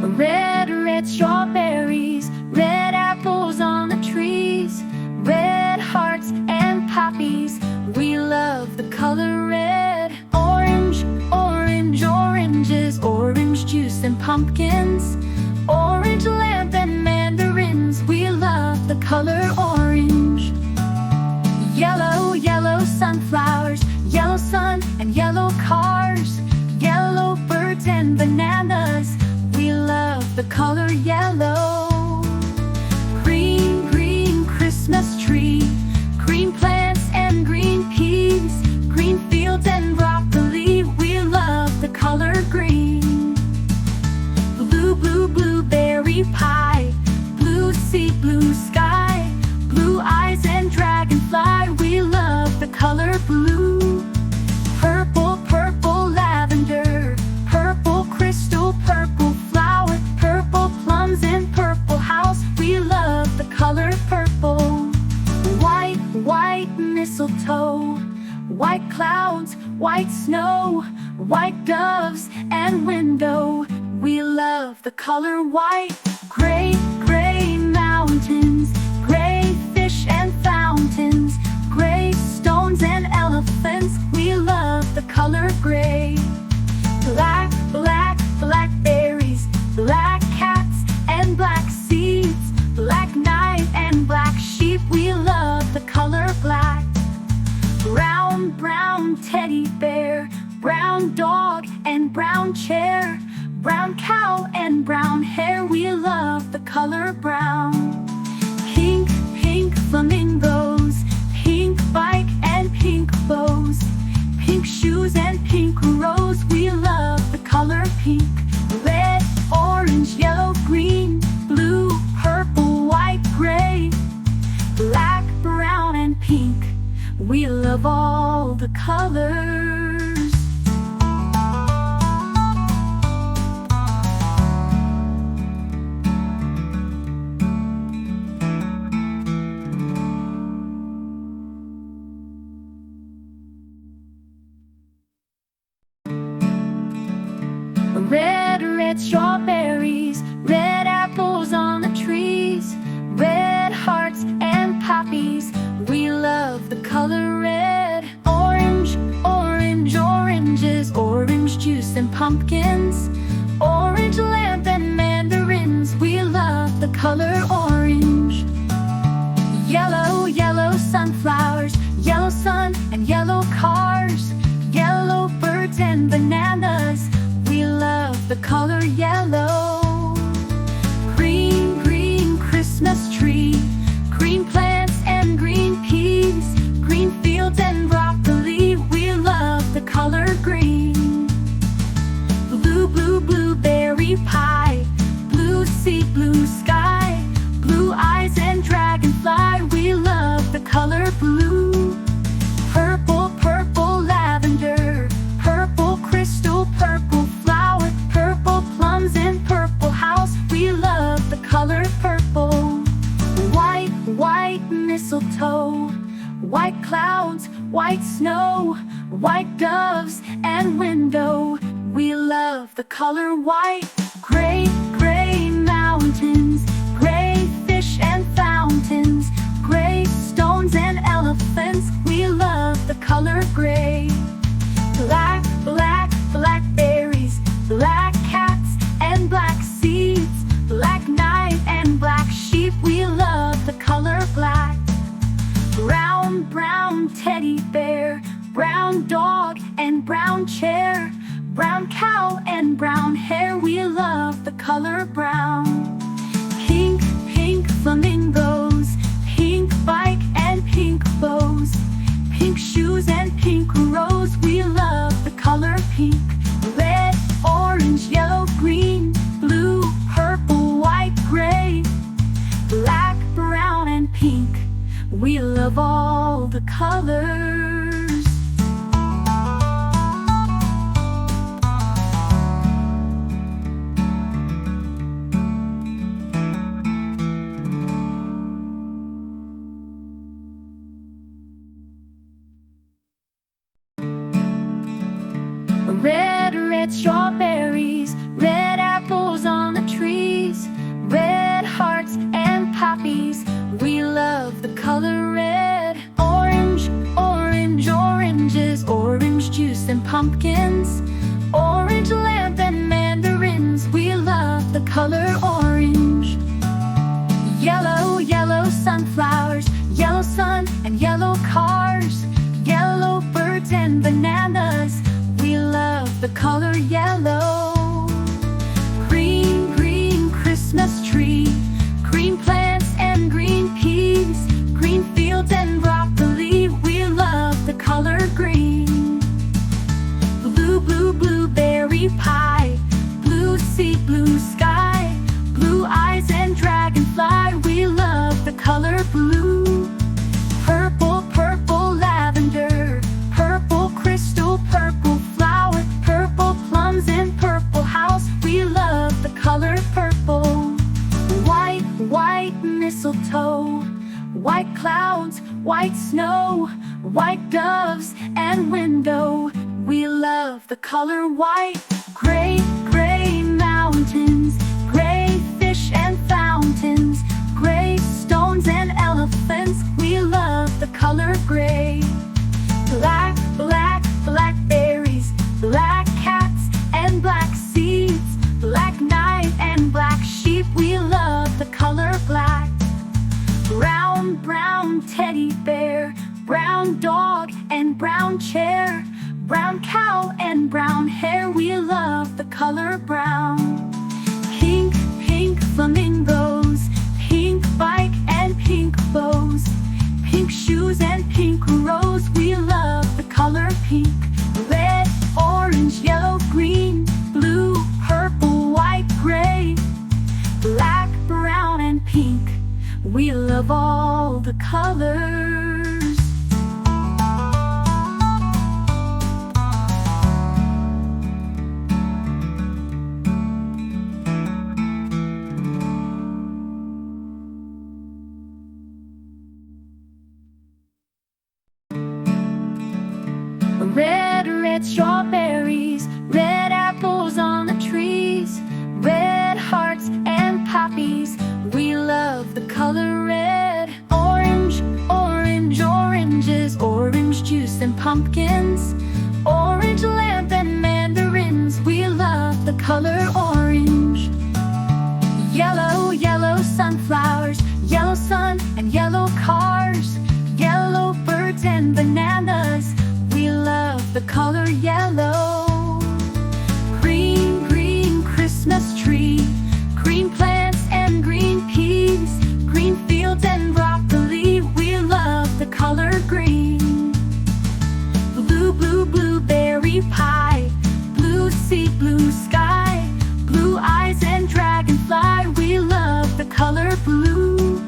Red, red strawberries, red apples on the trees, red hearts and poppies. We love the color red. Orange, orange, oranges, orange juice and pumpkins, orange lamp and mandarins. We love the color orange. Yellow, yellow sunflowers, yellow sun and yellow cars, yellow birds and bananas. We love the color yellow. Green, green Christmas tree, green plants and green peas, green fields and broccoli. We love the color green. Blue, blue, blueberry pie, blue sea, blue sky, blue eyes and dragonfly. We love the color blue. Purple, purple lavender, purple crystal, purple flower, purple plums and purple house. We love the color purple. White, white mistletoe, white clouds, white snow, white doves and window. We love the color white. Gray, gray mountains, gray fish and fountains, gray stones and elephants. We love the color gray. Black, black, blackberries, black cats and black seeds, black night and black sheep. We love the color black. Brown, brown teddy bear, brown dog and brown chair, brown cow and brown hair. We love the color brown. Pink, pink flamingos, pink bike and pink bows, pink shoes and pink rose. We love the color pink. Red, orange, yellow, green, blue, purple, white, gray, black, brown and pink. We love all the colors. Red, red strawberries, red apples on the trees, red hearts and poppies. We love the color red. Orange, orange, oranges, orange juice and pumpkins, orange lamp and mandarins. We love the color orange. Yellow, yellow sunflowers, yellow sun and yellow cars, yellow birds and bananas. We love the color yellow. Green, green Christmas tree, green plants and green peas, green fields and broccoli. We love the color green. Blue, blue, blueberry pie, blue sea, blue sky, blue eyes and dragonfly. We love the color blue. Purple, purple lavender, purple crystal, purple flower, purple plums and purple house. We love the color purple. White, white mistletoe, white clouds, white snow, white doves and window. We love the color white. Gray, gray mountains, gray fish and fountains, gray stones and elephants. We love the color gray. Black, black, blackberries, black cats and black seeds, black night and black sheep. We love the color black. Brown, brown teddy bear, brown dog and brown chair, brown cow and brown hair. We love the color brown. Pink, pink flamingos, pink bike and pink bows, pink shoes and pink rose. We love the color pink. Red, orange, yellow, green, blue, purple, white, gray, black, brown and pink. We love all the colors. Red, red strawberries, red apples on the tree. color orange. Yellow, yellow sunflowers, yellow sun and yellow cars, yellow birds and bananas. We love the color yellow. Green, green Christmas tree, green plants and green peas, green fields and broccoli. We love the color green. Blue, blue, blueberry pie, blue sea, blue sky, blue eyes and dragonfly. We love the color blue. Purple, purple lavender, purple crystal, purple flower, purple plums and purple house. We love the color purple. White, white mistletoe, white clouds, white snow, white doves and window. We love the color white. Gray, gray mountains, gray fish and fountains, gray stones and elephants. We love the color gray. Black, black, blackberries, black cats and black seeds, black night and black sheep. We love the color black. Brown, brown teddy bear, brown dog and brown chair, brown cow and brown hair. We love the color brown. Pink, pink flamingos, pink bike and pink bows, pink shoes and pink rose. We love the color pink. Red, orange, yellow, green, blue, purple, white, gray, black, brown and pink. We love all the colors. Red, red strawberries, red apples on the trees, red hearts and poppies. We love the color red. Orange, orange, oranges, orange juice and pumpkins, orange lamp and mandarins. We love the color orange. Yellow, yellow sunflowers, yellow sun and yellow cars, yellow birds and bananas. We love the color yellow. Green, green Christmas tree, green plants and green peas, green fields and broccoli. We love the color green. Blue, blue, blueberry pie, blue sea, blue sky, blue eyes and dragonfly. We love the color blue.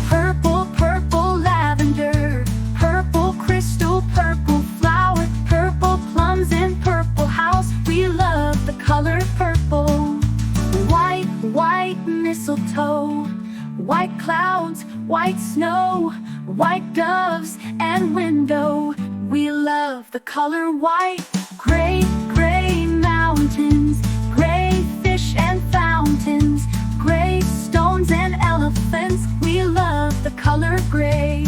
Purple, purple lavender, purple crystal, purple flower, purple plums and purple house. We love the color purple. White, white mistletoe, white clouds, white snow, white doves and window. We love the color white. Gray, gray mountains, gray fish and fountains, gray stones and elephants. We love the color gray.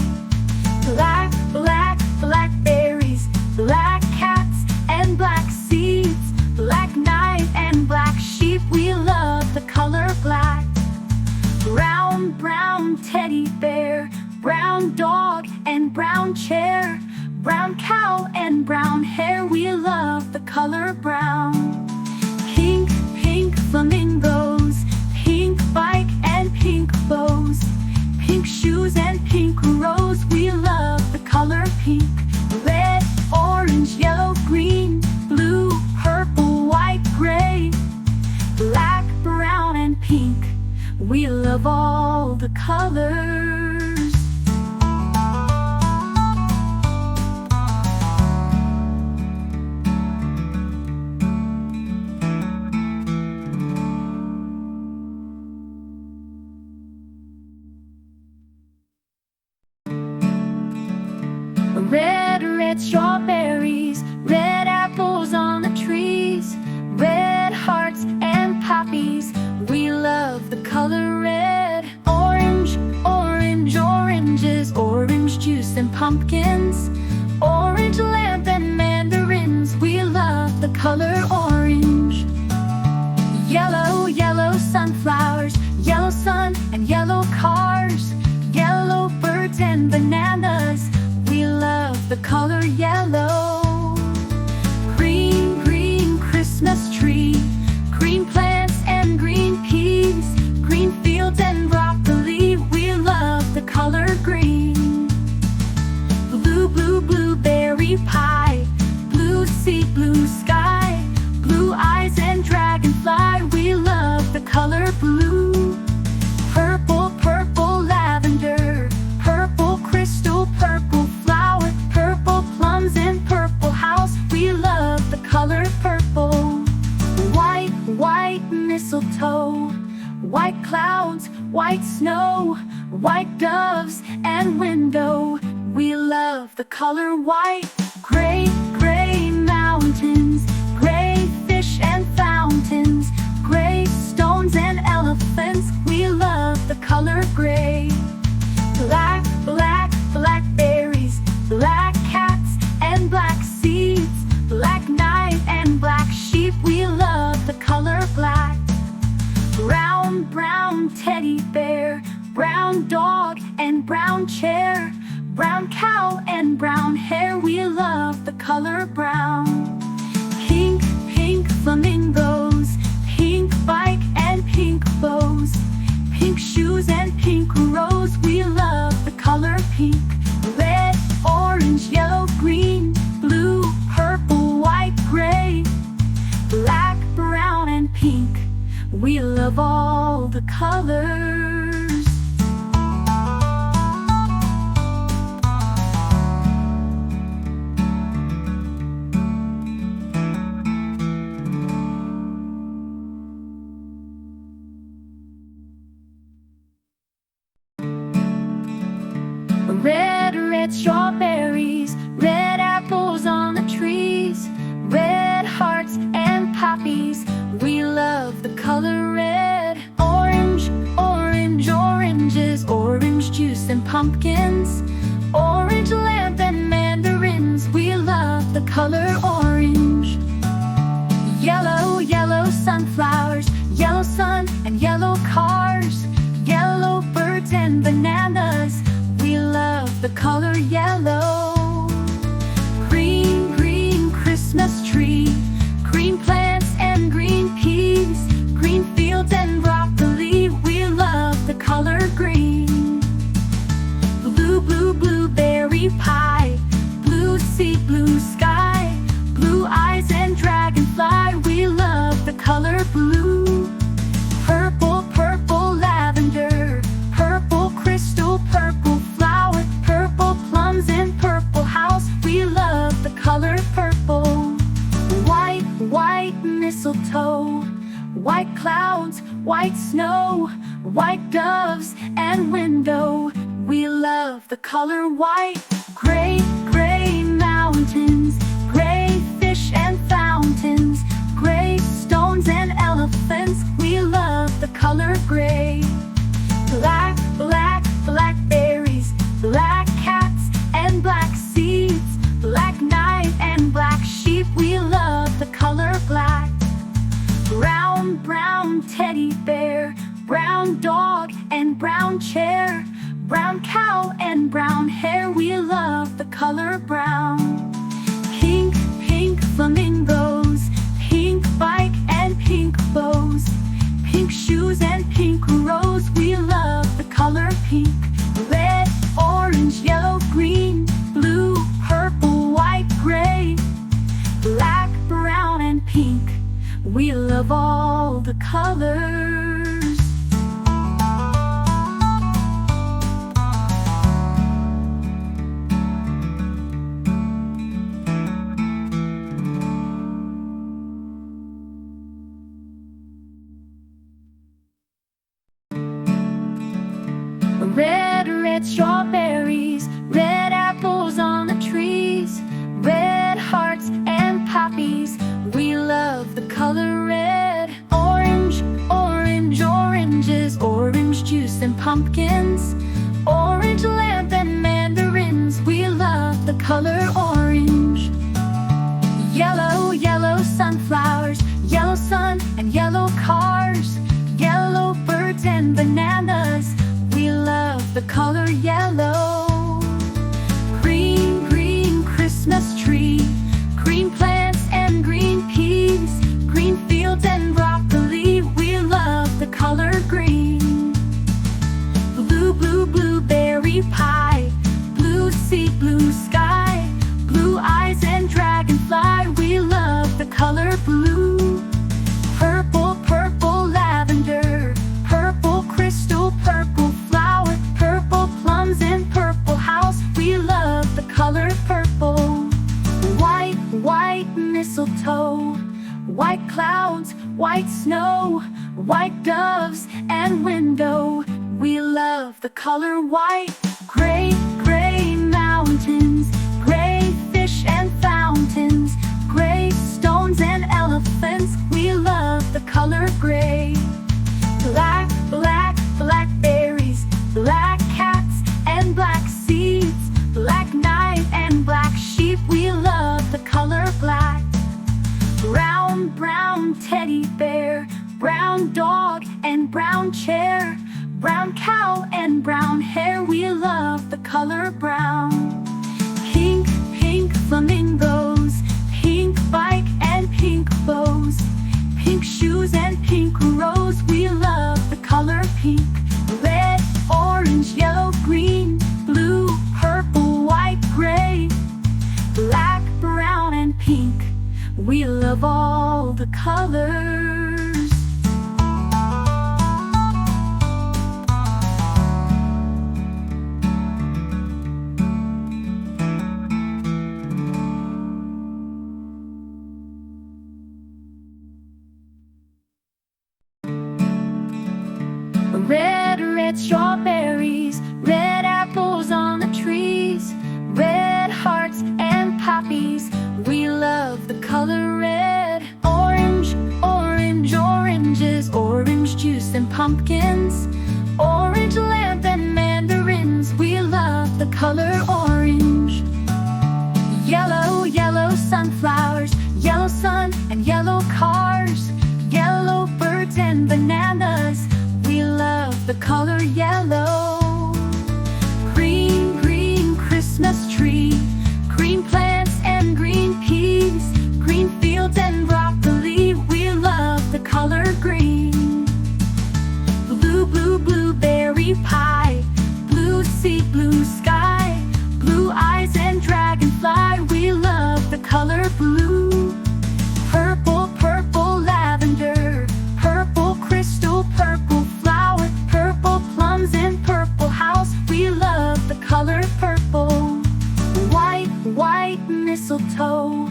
Black, black, blackberries, black cats and black seeds, black night and black sheep. We love the color black. Brown, brown teddy bear, brown dog and brown chair, brown cow and brown hair. We love the color brown. Pink, pink flamingos, pink bike and pink bows, pink shoes and pink rose. We love the color pink. Red, orange, yellow, green, blue, purple, white, gray, black, brown and pink. We love all the colors. Red, red strawberries, red apples on the trees, red hearts and poppies. We love the color red. Orange, orange, oranges, orange juice and pumpkins, orange lamp and mandarins. We love the color orange. Yellow, yellow sunflowers, white mistletoe, white clouds, white snow, white doves and window. We love the color white. Gray, gray mountains, gray fish and fountains, gray stones and elephants. We love the color gray. Black, black, blackberries, black cats and black seeds, black night and black sheep. We love the color black. Brown, brown teddy bear, brown dog and brown chair, brown cow and brown hair. We love the color brown. Pink, pink flamingos, pink bike and pink bows, pink shoes and pink rose. We love the color pink. Red, orange, yellow, green, blue, purple, white, gray, black, brown and pink. We love all the colors. Red, red strawberries, red apples on the trees, red hearts and poppies. We love the color red. Orange, orange, oranges, orange juice and pumpkins, orange lamp and mandarins. We love the color orange. Yellow, yellow sunflowers, yellow sun and yellow cars, yellow birds and bananas. We love the color yellow. Green, green Christmas tree, green plants and green peas, green fields and broccoli. We love the color green. Blue, blue, blueberry pie, blue sea, blue sky, blue eyes and dragonfly. We love the color blue. Purple, purple lavender, purple crystal, purple flower, purple plums and purple house. We love the color purple. White, white mistletoe, white clouds, white snow, white doves and window. We love the color white. Gray, gray mountains, gray fish and fountains, gray stones and elephants. We love the color gray. Black, black, blackberries, black cats and black seeds, black night and black sheep. We love the color black. Brown, brown teddy bear, brown dog and brown chair, brown cow and brown hair. We love the color brown. Pink, pink flamingos, pink bike and pink bows, pink shoes and pink rose. We love the color pink. Red, orange, yellow, green, blue, purple, white, gray, black, brown and pink. We love all the colors. Red, red strawberries, red apples on the trees, red hearts and poppies. We love the color red. Orange, orange, oranges, orange juice and pumpkins, orange lamp and mandarins. We love the color orange. Yellow, yellow sunflowers, yellow sun and yellow cars, yellow birds and bananas. We love the color yellow. Green, green Christmas tree, green plants and green peas, green fields and broccoli. We love the color green. Blue, blue, blueberry pie, blue sea, blue sky, blue eyes and dragonfly. We love the color blue. Purple, purple white snow, white doves and window. We love the color white. Gray, gray mountains, gray fish and fountains, gray stones and elephants. We love the color gray. Black, black, blackberries, black cats and black seeds, black night and black sheep. We love the color black. Brown, brown teddy bear, brown dog and brown chair, brown cow and brown hair. We love the color brown. Pink, pink flamingos, pink bike and pink bows, pink shoes and pink rose. We love the color pink. Red, orange, yellow, green, blue, purple, white, gray, black, brown and pink. We love all the colors. Red, red strawberries, red apples on the trees, red hearts and poppies. We love the color red. Orange, orange, oranges, orange juice and pumpkins, orange lamp and mandarins. We love the color orange. Yellow, yellow sunflowers, yellow sun and yellow cars, yellow birds and bananas. We love the color yellow. Green, green Christmas tree, green plants and green peas, green fields and broccoli. We love the color green. Blue, blue, blueberry pie, blue sea, blue sky, blue eyes and dragonfly. We love the color blue. Purple, purple lavender, purple crystal, purple flower, purple plums and purple house. We love the color purple. White, white mistletoe,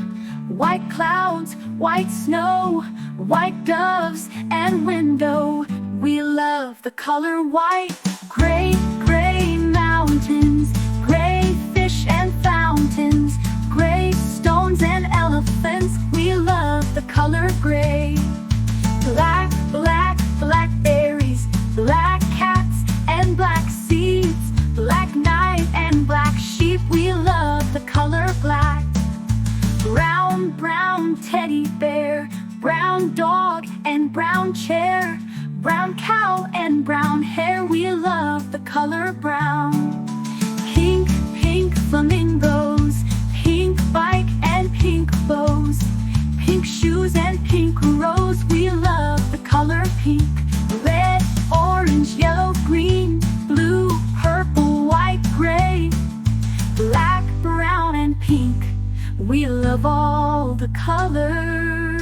white clouds, white snow, white doves and window. We love the color white. Gray, gray mountains, gray fish and fountains, gray stones and elephants. We love the color gray. Black, black, blackberries, black cats and black seeds, black night and black sheep. We love the color black. Brown, brown teddy bear, brown dog and brown chair, brown cow and brown hair. We love the color brown. Pink, pink flamingos, pink bike and pink bows, pink shoes and pink rose. We love the color pink. Red, orange, yellow, green, blue, purple, white, gray, black, brown and pink. We love all the colors.